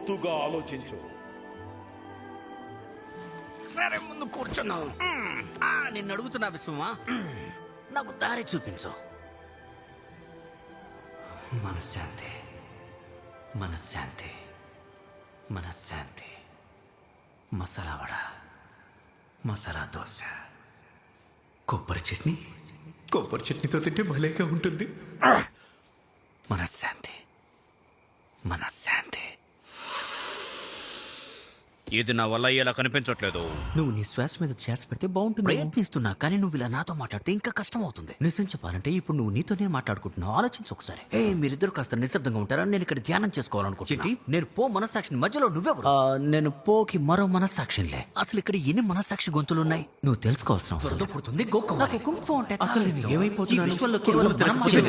లోతుగా ఆలోచించు. సరే ముందు కూర్చున్నావు. నిన్ను అడుగుతున్నా విశ్వమా, నాకు దారి చూపించు. మనశ్శాంతి, మనశ్శాంతి, మనశ్శాంతి. మసాలా వడ, మసాలా దోశ, కొబ్బరి చట్నీ. కొబ్బరి చట్నీతో తింటే భలేగా ఉంటుంది. మనశ్శాంతి, మనశ్శాంతి. ఇది నా వల్ల అయ్యేలా కనిపించట్లేదు. నువ్వు నీ శ్వాస మీద ధ్యాస పెడితే బాగుంటుంది. ప్రయత్నిస్తున్నా, కానీ నువ్వు ఇలా నాతో మాట్లాడితే ఇంకా కష్టం అవుతుంది. నిజం చెప్పాలంటే ఇప్పుడు నువ్వు నీతోనే మాట్లాడుకుంటున్నావు. ఆలోచించు ఒకసారి. మీరిద్దరు కాస్త నిశ్శబ్దంగా ఉంటారా? నేను ఇక్కడ ధ్యానం చేసుకోవాలనుకుంటున్నా. నేను పో మనస్సాక్షిని మధ్యలో నువ్వెవరు? నేను పోకి మరో మనస్సాక్షిలే. అసలు ఇక్కడ ఎన్ని మనస్సాక్షి గొంతులు ఉన్నాయి నువ్వు తెలుసుకోవాల్సిన అవసరం పుడుతుంది. నాకు కుంఫు అంటే అసలు నేను ఏమైపోతున్నాను? ఈ విశ్వంలో కేవలం మనం మాత్రమే